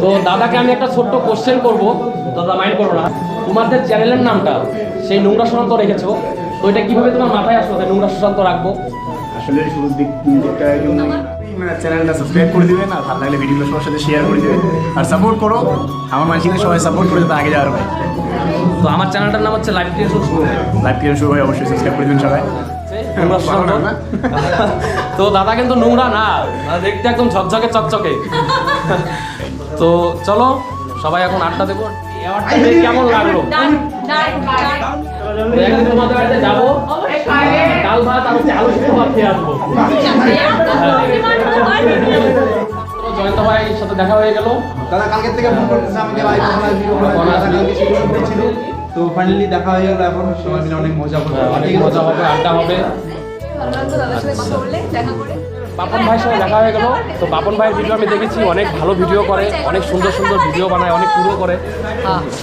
তো দাদাকে আমি একটা ছোট্ট কোশ্চেন করবো, দাদা মাইন্ড করো না। তোমাদের চ্যানেলের নামটা সেই নোংরা সুশান্ত রেখেছো, তো এটা কিভাবে তোমার মাথায় আসলো যে নোংরা সুশান্ত রাখবো? আসলে শুরুর দিকটা চ্যানেলটা সাবস্ক্রাইব করে দিবেন, আর ভালো লাগলে ভিডিওগুলো সবার সাথে শেয়ার করে দিবেন, আর সাপোর্ট করো। আমার মানুষকে সবাই সাপোর্ট করে যাতে আগে যাওয়ার ভাই। তো আমার চ্যানেলটার নাম হচ্ছে লাইভ ক্রিয়েশন শুরু। লাইভ ক্রিয়েশন শুরু হয়, অবশ্যই সাবস্ক্রাইব করে দিবেন সবাই। নোংরা সুশান্ত তো দাদা কিন্তু নোংরা না, দেখতে একদম ঝকঝকে চকচকে। তো চলো সবাই এখন আড্ডা দেবো। কেমন লাগলো? একদিন তোমাদের বাড়িতে যাবো, ডাল ভাত আর আলু সিদ্ধ ভাত খেয়ে আসবো। জয়ন্ত ভাইয়ের সাথে দেখা হয়ে গেল। দাদা কালকের থেকে ফোন করতেছে আমাকে, ভাই কালকে ছিল, তো ফাইনালি দেখা হয়ে গেল। এখন সবাই মিলে অনেক মজা করবো, অনেক মজা হবে, আড্ডা হবে। বাপন ভাইয়ের সাথে দেখা হয়ে গেল। তো বাপন ভাইয়ের ভিডিও আমি দেখেছি, অনেক ভালো ভিডিও করে, অনেক সুন্দর সুন্দর ভিডিও বানায়, অনেক পুরো করে।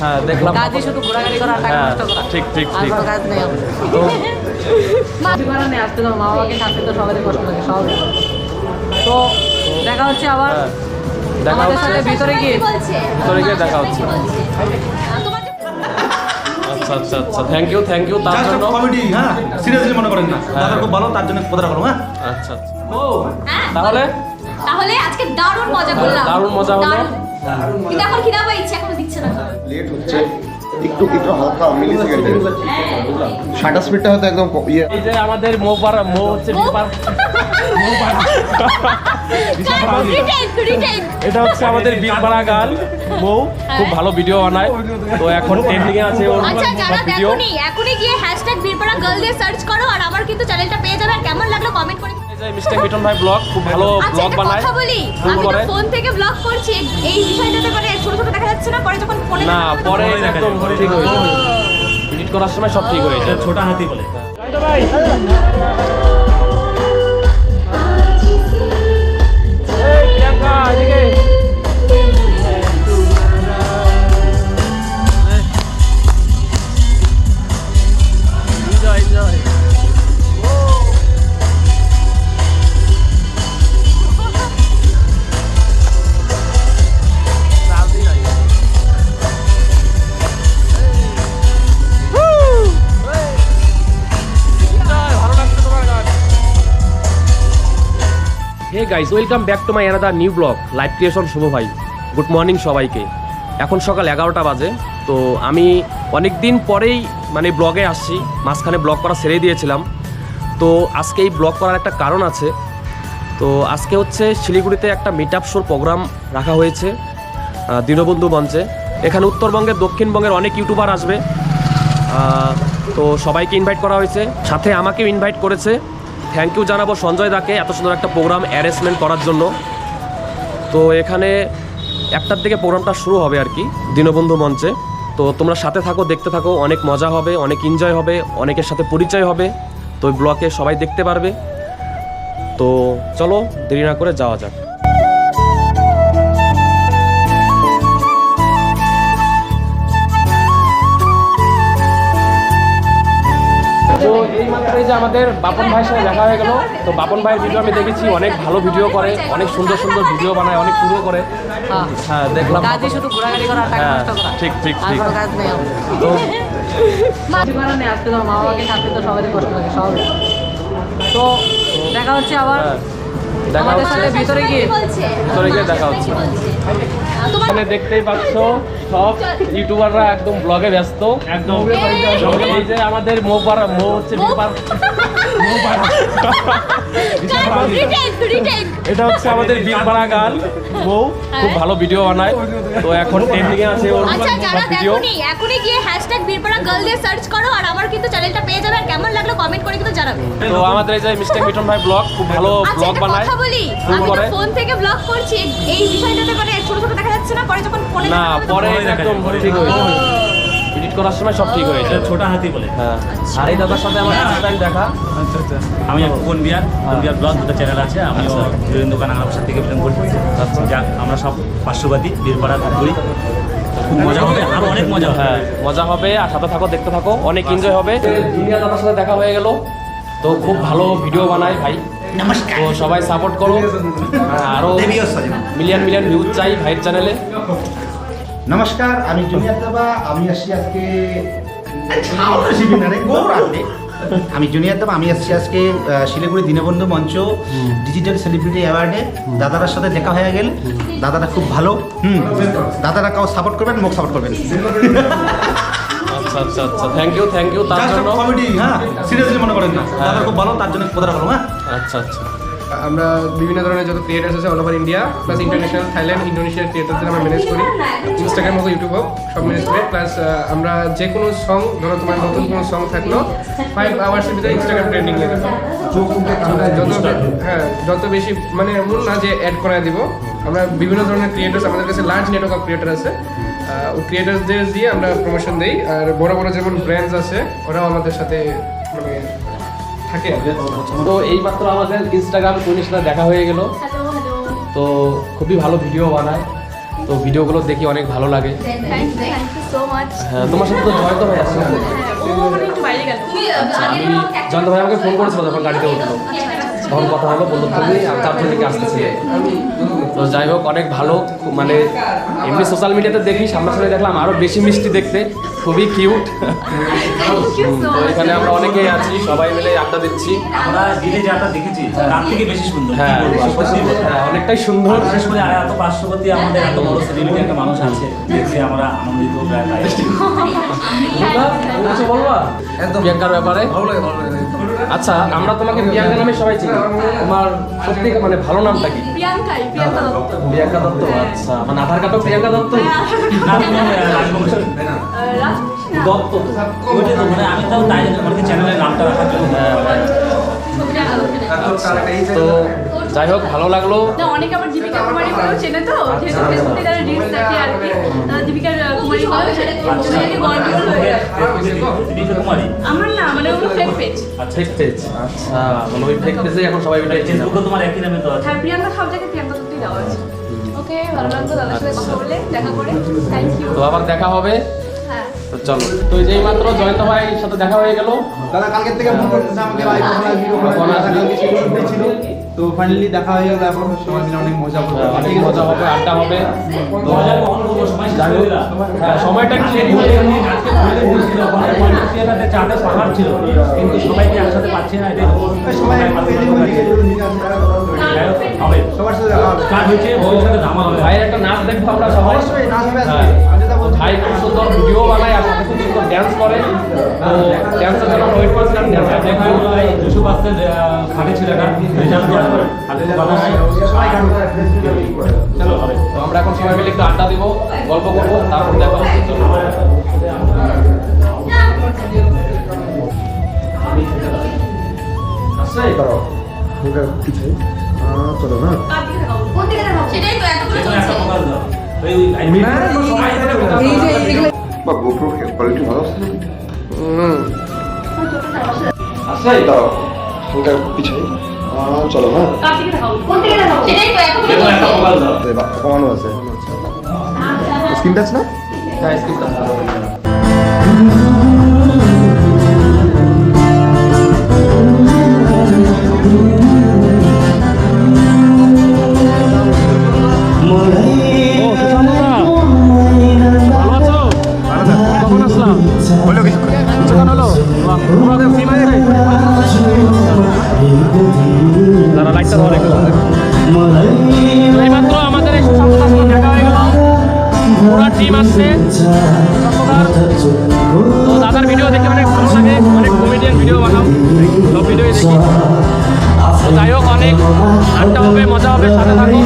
হ্যাঁ দেখলাম। শুধু ঘোরাঘুরি করা, টাকা নষ্ট করা। ঠিক ঠিক ঠিক। কাজ নেই তো আসতে তো মা বাবাকে থাকতে তো সবারই কষ্ট লাগে, সবাই। তো দেখা হচ্ছে আবার, দেখা আমাদের হচ্ছে সাথে ভিতরে গিয়ে দেখা হচ্ছে। আচ্ছা আচ্ছা আচ্ছা, থ্যাংক ইউ তার জন্য। কমেডি, হ্যাঁ সিরিয়াসলি মনে করেন না, দাদা খুব ভালো, তার জন্য কথাটা বলো। হ্যাঁ আচ্ছা আচ্ছা। ও তাহলে আজকে দারুণ মজা করলাম, দারুণ মজা হলো। কিন্তু এখন খিদা পাইছে, এখনো দিচ্ছে না। লেট হচ্ছে একটু হালকা মিলি সেকেন্ডে, শাটার স্পিডটা হয়তো একদম ইয়ে। এই যে আমাদের মো হচ্ছে এটা হচ্ছে আমাদের বীরপাড়া গান মৌ, খুব ভালো ভিডিও বানায়। তো এখন ট্রেন্ডিং এ আছে ওর আচ্ছা যারা ভিডিও। এখনই গিয়ে #বীরপাড়া গার্ল দিয়ে সার্চ করো, আর আমার কিন্তু চ্যানেলটা পেয়ে যাবে। আর কেমন লাগলো কমেন্ট করে। মিস্টার মিটন ভাই ব্লগ খুব ভালো ব্লগ বানায়। কথা বলি, আমি তো ফোন থেকে ব্লগ করছি, এই বিষয়টাতে মানে ছোট ছোট দেখা যাচ্ছে না, পরে যখন ফোনে না পরে একদম ঠিক হয়ে যায়, এডিট করার সময় সব ঠিক হয়ে যায়। ছোটা হাতি বলে। ভাই hey guys, welcome back to my another new blog live creation Shubh ভাই। গুড মর্নিং সবাইকে। এখন সকাল 11টা বাজে। তো আমি অনেক দিন পরেই মানে ব্লগে আসছি, মাঝখানে ব্লগ করা ছেড়ে দিয়েছিলাম। তো আজকে এই ব্লগ করার একটা কারণ আছে। তো আজকে হচ্ছে শিলিগুড়িতে একটা মিট আপ শোর প্রোগ্রাম রাখা হয়েছে দীনবন্ধু মঞ্চে। এখানে উত্তরবঙ্গের দক্ষিণবঙ্গের অনেক ইউটিউবার আসবে। তো সবাইকে ইনভাইট করা হয়েছে, সাথে আমাকেও ইনভাইট করেছে। থ্যাংক ইউ জানাবো সঞ্জয় দাকে এত সুন্দর একটা প্রোগ্রাম অ্যারেঞ্জমেন্ট করার জন্য। তো এখানে 1টার দিকে প্রোগ্রামটা শুরু হবে আর কি, দীনবন্ধু মঞ্চে। তো তোমরা সাথে থাকো, দেখতে থাকো, অনেক মজা হবে, অনেক এনজয় হবে, অনেকের সাথে পরিচয় হবে। তো ওই ব্লগে সবাই দেখতে পারবে। তো চলো দেরি না করে যাওয়া যাক। তো এইমাত্র এই যে আমাদের বাপন ভাইয়ের সাথে দেখা হয়ে গেল। তো বাপন ভাইয়ের ভিডিও আমি দেখেছি, অনেক ভালো ভিডিও করে, অনেক সুন্দর সুন্দর ভিডিও বানায়, অনেক পুরো করে। হ্যাঁ দেখলাম। শুধু ঘোরাঘুরি করা, টাকা নষ্ট করা। ঠিক ঠিক ঠিক। কাজ নেই তো আসতে তো মা বাবাকে থাকতে তো সবারই কষ্ট লাগে, সবাই। তো দেখা হচ্ছে আবার, দেখা আমাদের হচ্ছে সাথে ভিতরে গিয়ে দেখা হচ্ছে। এখানে দেখতেই পাচ্ছ সব ইউটিউবাররা একদম ব্লগে ব্যস্ত একদম। এই যে আমাদের মো হচ্ছে এটা হচ্ছে আমাদের বীরপাড়া গান মৌ, খুব ভালো ভিডিও বানায়। তো এখন ট্রেন্ডিং এ আছে ওর ভিডিও। এখনই গিয়ে #বীরপাড়া গার্ল দিয়ে সার্চ করো, আর আমার কিন্তু চ্যানেলটা পেয়ে যাবে। আর কেমন লাগলো কমেন্ট করে কিন্তু জানাবে। তো আমাদের এই যে মিস্টার মিটন ভাই ব্লগ খুব ভালো ব্লগ বানায়। কথা বলি, আমি তো ফোন থেকে ব্লগ করছি, এই বিষয়টাতে মানে ছোট ছোট দেখা যাচ্ছে না, পরে যখন ফোনে না পরে একদম ঠিক হয়ে যায়, এডিট করার সময় সব ঠিক হয়ে যায়। ছোটা হাতি বলে। হ্যাঁ, আর এই দাদার সাথে আমার ফার্স্ট টাইম দেখা। আমি কোন বিয়ার ব্লগ দুটো চ্যানেল আছে, আমিও বিভিন্ন দোকান আনারসার থেকে বিলং করি। যাক আমরা সব পার্শ্ববাদী বীরপাড়া করি, খুব মজা হবে, আরো অনেক মজা হবে। হ্যাঁ মজা হবে, আর সাথে থাকো, দেখতে থাকো, অনেক এনজয় হবে। জুনিয়া দাদার সাথে দেখা হয়ে গেল। তো খুব ভালো ভিডিও বানায় ভাই, তো সবাই সাপোর্ট করো, আরও মিলিয়ন মিলিয়ন ভিউজ চাই ভাইয়ের চ্যানেলে। নমস্কার, আমি জুনিয়র দাবা। আমি আসছি আজকে আমি জুনিয়র দাবা। আমি আসছি আজকে শিলিগুড়ি দীনবন্ধু মঞ্চ ডিজিটাল সেলিব্রিটি অ্যাওয়ার্ডে। দাদার সাথে দেখা হয়ে গেল। দাদারা খুব ভালো। দাদারা কাউ সাপোর্ট করবেন, মুখ সাপোর্ট করবেন। আচ্ছা আচ্ছা আচ্ছা, থ্যাংক ইউ তার জন্য। কমেডি, হ্যাঁ, সিরিয়াসলি মনে করেন না, দাদা খুব ভালো, তার জন্য কথাটা ভালো। হ্যাঁ, আচ্ছা আচ্ছা, আমরা বিভিন্ন ধরনের যত ক্রিয়েটার্স আছে all over India plus international, Thailand, ইন্দোনেশিয়ার ক্রিয়েটারদের আমরা ম্যানেজ করি। ইনস্টাগ্রাম হোক, ইউটিউব হোক, সব ম্যানেজ করি। প্লাস আমরা যে কোনো সং, ধরো তোমার নতুন কোনো সং থাকলো 5 আওয়ার্সের ভিতরে ইনস্টাগ্রাম ট্রেন্ডিং নিয়ে দেবো। যত বেশি মানে এমন না যে অ্যাড করায় দিব। আমরা বিভিন্ন ধরনের ক্রিয়েটার্স, আমাদের কাছে লার্জ নেটওয়ার্ক অফ ক্রিয়েটার আছে, ও ক্রিয়েটার্সদের দিয়ে আমরা প্রমোশন দিই। আর বড় বড় যেমন ব্র্যান্ডস আছে ওরাও আমাদের সাথে মানে থাকে। তো এইমাত্র আমাদের ইনস্টাগ্রাম কুইনের সাথে দেখা হয়ে গেল। তো খুবই ভালো ভিডিও বানায়, তো ভিডিওগুলো দেখি অনেক ভালো লাগে। Thank you so much. হ্যাঁ, তোমার সাথে তো জয়ন্ত ভাই আসছে। ও মানে একটু বাইরে গেল। আমি জয়ন্ত ভাই আমাকে ফোন করেছিল যখন গাড়িতে উঠলো, তখন কথা হলো, বললো তুমি আর 4 জন থেকে আসতেছে। তো যাই হোক, অনেক ভালো, মানে এমনি সোশ্যাল মিডিয়াতে দেখি, সামনাসামনি দেখলাম আরও বেশি মিষ্টি দেখতে, খুবই কিউট। তো এখানে আমরা অনেকেই আছি, সবাই মিলে আড্ডা দিচ্ছি। আমরা দিনে যে আড্ডা দেখেছি তার থেকে বেশি সুন্দর। হ্যাঁ, অনেকটাই সুন্দর। বিশেষ করে আর এত পার্শ্ববর্তী আমাদের এত বড় সেলিব্রিটি একটা মানুষ আছে, দেখে আমরা আনন্দিত। কিছু বলবা প্রিয়াঙ্কার ব্যাপারে? আচ্ছা, আমরা তোমাকে প্রিয়াঙ্কা নামে সবাই চিনি, তোমার সত্যি মানে ভালো নামটা কি? প্রিয়াঙ্কা দত্ত। প্রিয়াঙ্কা দত্ত। আচ্ছা, মানে আধার কার্ডও প্রিয়াঙ্কা দত্ত। দত্ত মানে আমি তাও তাই জন্য আমাকে চ্যানেলের নামটা রাখার জন্য। তো যাই হোক, ভালো লাগলো। না, অনেকে আবার দীপিকা কুমারী বলেও চেনে, তো যেহেতু ফেসবুকে যারা রিলস দেখে আর কি, দীপিকা কুমারী বলেও চেনে। গন্ডগোল হয়ে যায়। আমার না, মানে ওগুলো ফেক পেজ। Fake page. আচ্ছা, মানে ওই ফেক পেজে এখন সবাই মিলে ফেসবুকে তোমার একই নামে তো আছে। হ্যাঁ, প্রিয়াঙ্কা সব জায়গায় প্রিয়াঙ্কা দত্তই দেওয়া আছে। ওকে, ভালো লাগলো দাদার সাথে কথা বলে, দেখা করে। Thank you. তো আবার দেখা হবে। হ্যাঁ, তো চলো। তো যেই মাত্র জয়ন্ত ভাইয়ের সাথে দেখা হয়ে গেল। দাদা কালকের থেকে ফোন করতেছে আমাকে, ভাই কখন আসবি, কখন আসবি, কালকে শিডিউল ছিল। তো ফাইনালি দেখা হয়ে গেল। এখন সবাই মিলে অনেক মজা করবো, অনেক মজা হবে, আড্ডা হবে। তো যাই হোক, হ্যাঁ, সময়টা একটু দেরি হয়ে গেল। চারটে পাহাড় ছিল, কিন্তু সবাইকে একসাথে পাচ্ছি না। এটাই সবাই হবে সবার সাথে দেখা হবে। স্টার্ট হয়েছে, ভবিষ্যতে ধামাল হবে। ভাইয়ের একটা নাচ দেখবো আমরা সবাই। অবশ্যই নাচ হবে আজকে। হ্যাঁ। আমি যেটা বলছি, ভাই খুব সুন্দর ভিডিও বানায় আর সাথে খুব সুন্দর ড্যান্স করে। তো ড্যান্সের জন্য ওয়েট করছিলাম, ড্যান্সটা দেখবো। 200% খাটে ছিল এটা, রেজাল্ট করা আর কথা নাই। চলো হবে। তো আমরা এখন সবাই মিলে একটু আড্ডা দিব, গল্প করবো, তারপর দেখা হচ্ছে। চলো। কোন দিকে দেখাবো? সেটাই তো এতগুলো যেকোনো একটা চলছে। প্রকাশ দাও। বা গোপ্রোর কোয়ালিটি ভালো আছে। আসছে দাও ওটা পিছাই। চলো, হ্যাঁ, কার দিকে দেখাবো? কোন দিকে দেখাবো? সেটাই তো এতগুলো যেকোনো একটা চলছে। প্রকাশ দাও। কমানো আছে। স্ক্রিন টাচ না? হ্যাঁ, স্কিপটা এইমাত্র আমাদের দেখা হয়ে গেল, পুরো টিম আসছে। তো দাদার ভিডিও দেখে অনেক ভালো লাগে, অনেক কমেডিয়ান ভিডিও বানাও, সব ভিডিও দেখি। তো যাই হোক, অনেক আড্ডা হবে, মজা হবে, সাথে থাকো।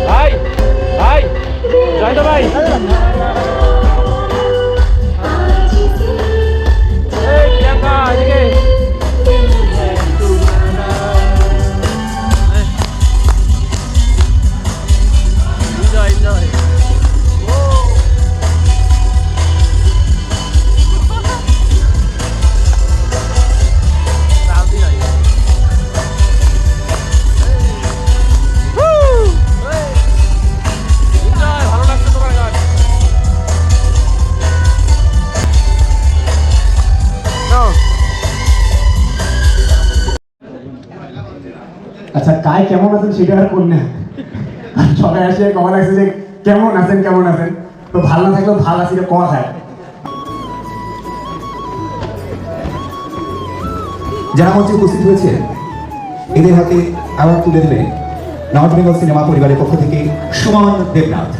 ভাই ভাই জয়ন্ত ভাই, এই প্রিয়াঙ্কা এদিকে। আচ্ছা কায় কেমন আছেন সেটা আর কোন না, সবাই আসে কমন আছে যে কেমন আছেন তো ভালো না থাকলেও ভালো আছে কমা থাকে। যারা মঞ্চে উপস্থিত হয়েছে এদের হাতে অ্যাওয়ার্ড তুলে দেবে নর্থ বেঙ্গল সিনেমা পরিবারের পক্ষ থেকে সুমন দেবনাথ।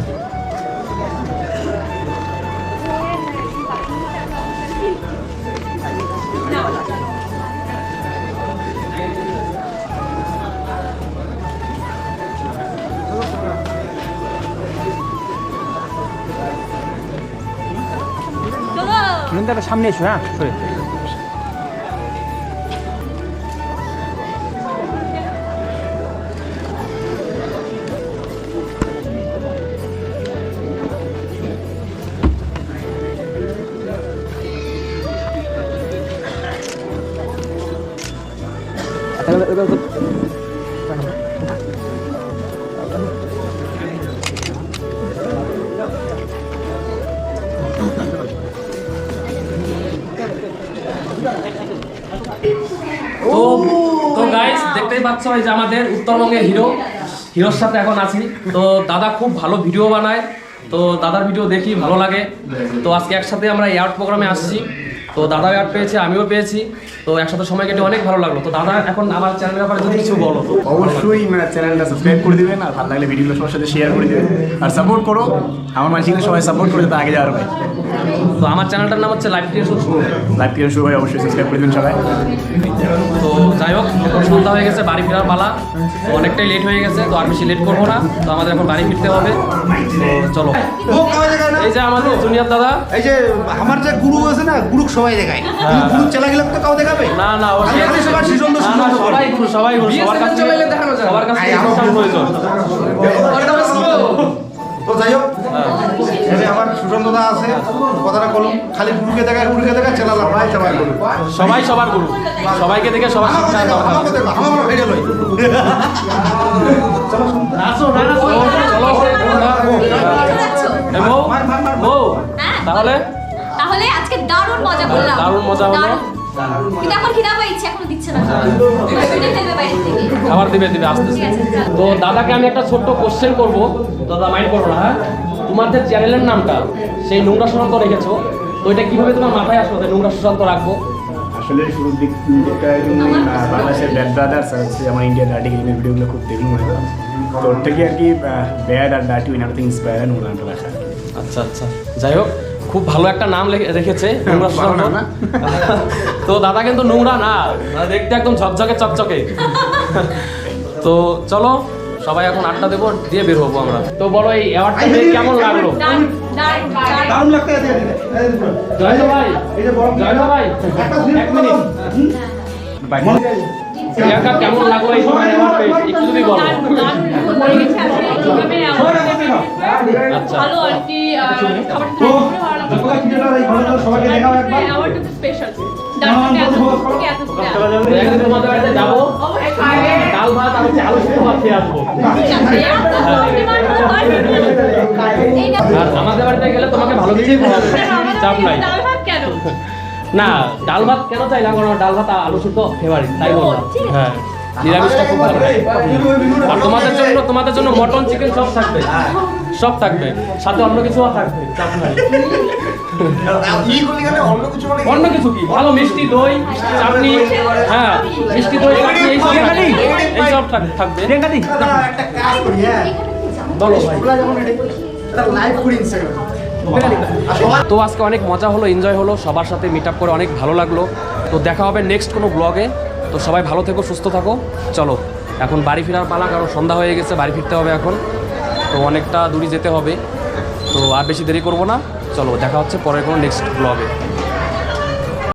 সামনে এসো, হ্যাঁ সরে। তো গাইস দেখতেই পাচ্ছ এই যে আমাদের উত্তরবঙ্গের হিরোর সাথে এখন আছি। তো দাদা খুব ভালো ভিডিও বানায়, তো দাদার ভিডিও দেখি ভালো লাগে। তো আজকে একসাথে আমরা অ্যাওয়ার্ড প্রোগ্রামে আসছি, তো দাদা অ্যাওয়ার্ড পেয়েছে, আমিও পেয়েছি, তো একসাথে সময় কেটে অনেক ভালো লাগলো। তো দাদা এখন আমার চ্যানেলের ব্যাপারে যদি কিছু বলো। অবশ্যই চ্যানেলটা সাবস্ক্রাইব করে দিবেন, আর ভালো লাগলে ভিডিওগুলো সবার সাথে শেয়ার করে দিবেন, আর সাপোর্ট করো আমার মানুষকে, সবাই সাপোর্ট করে যাতে আগে যাওয়ার ভাই। তো আমার চ্যানেলটার নাম হচ্ছে লাইভ ক্রিয়েশন শুরু। লাইভ ক্রিয়েশন শুরু হয়, অবশ্যই সাবস্ক্রাইব করে দিবেন সবাই। তো যাই হোক, সন্ধ্যা হয়ে গেছে, বাড়ি ফেরার পালা, তো অনেকটাই লেট হয়ে গেছে, তো আর বেশি লেট করবো না, তো আমাদের এখন বাড়ি ফিরতে হবে। তো চলো, এই যে আমাদের জুনিয়র দাদা, এই যে আমার যে গুরু আছে না, গুরু সবাই দেখায়, গুরু চালা গেলে তো কাউ দেখাবে না না ও খালি সবার সুন্দর সুন্দর সবাই গুরু সবার কাছে চালাইলে দেখানো যায়, সবার কাছে প্রয়োজন। তো যাই হোক, এই যে আমার সুসন্দতা আছে, কথাটা বলুন, খালি গুরুকে দেখায় চালালাম ভাই, সবাই গুরু, সবাই সবার গুরু, সবাইকে দেখে সবার শিক্ষা হয়। আমাকে দেখো, আমার ভিডিও লই আসো না না চলো তাহলে তাহলে আজকে দারুণ মজা করলাম, দারুণ মজা হলো। কিন্তু এখন খিদা পাইছে, এখনো দিচ্ছে না, শুনে ফেলবে বাইরে থেকে। খাবার দিবে আস্তে ঠিক আস্তে। আছে, চল। তো দাদাকে আমি একটা ছোট্ট কোশ্চেন করবো, দাদা মাইন্ড করো না, হ্যাঁ? তোমাদের চ্যানেলের নামটা সেই নোংরা সুশান্ত রেখেছো, তো এটা কিভাবে তোমার মাথায় আসলো যে নোংরা সুশান্ত রাখবো? আসলে শুরুর দিকটা বাংলাদেশের ব্যাড ব্রাদার্স আছে, আমার ইন্ডিয়ান ডার্টি গেমের ভিডিওগুলো খুব দেখুন মনে হয়, তো ওর থেকে আর কি ব্যাড আর ডার্টি উইন এভরিথিং ইন্সপায়ার আর নোংরা নামটা রাখা। আচ্ছা আচ্ছা, যাই হোক, খুব ভালো একটা নাম রেখেছে নোংরা সুশান্ত। তো দাদা কিন্তু নোংরা না, দেখতে একদম ঝকঝকে চকচকে। তো চলো সবাই এখন আড্ডা দেবো, দিয়ে বের হবো আমরা। তো বলো এই অ্যাওয়ার্ডটা কেমন লাগলো? দারুণ লাগতে আছে। জয় ভাই, এই যে বড় জয় ভাই, এক মিনিট, প্রিয়াঙ্কা কেমন লাগলো এই সময় অ্যাওয়ার্ড পেয়ে, একটু যদি বলো। আচ্ছা ভালো আর কি, সবাইকে দেখাও একবার। একদিন তোমাদের বাড়িতে যাবো, ডাল ভাত আর আলু সিদ্ধ ভাত খেয়ে আসবো। আর আমাদের বাড়িতে গেলে তোমাকে ভালো কিছুই খাওয়াবো, চাপ নাই। না ডাল ভাত কেন চাইলাম, কারণ ডাল ভাত আলু সিদ্ধ ফেভারিট, তাই বললাম। হ্যাঁ, নিরামিষটা খুব ভালো লাগে। আর তোমাদের জন্য মটন চিকেন সব থাকবে, সাথে অন্য কিছুও থাকবে, চাপ নাই। অন্য কিছু কি, ভালো মিষ্টি দই চাটনি, হ্যাঁ মিষ্টি দই চাটনি এইসব থাকবে। বলো ভাই। তো আজকে অনেক মজা হলো, এনজয় হলো, সবার সাথে মিট আপ করে অনেক ভালো লাগলো। তো দেখা হবে নেক্সট কোনো ব্লগে। তো সবাই ভালো থেকো, সুস্থ থাকো। চলো এখন বাড়ি ফেরার পালা, কারণ সন্ধ্যা হয়ে গেছে, বাড়ি ফিরতে হবে এখন, তো অনেকটা দূরে যেতে হবে। তো আর বেশি দেরি করবো না, চলো দেখা হচ্ছে পরের কোনো নেক্সট ব্লগে।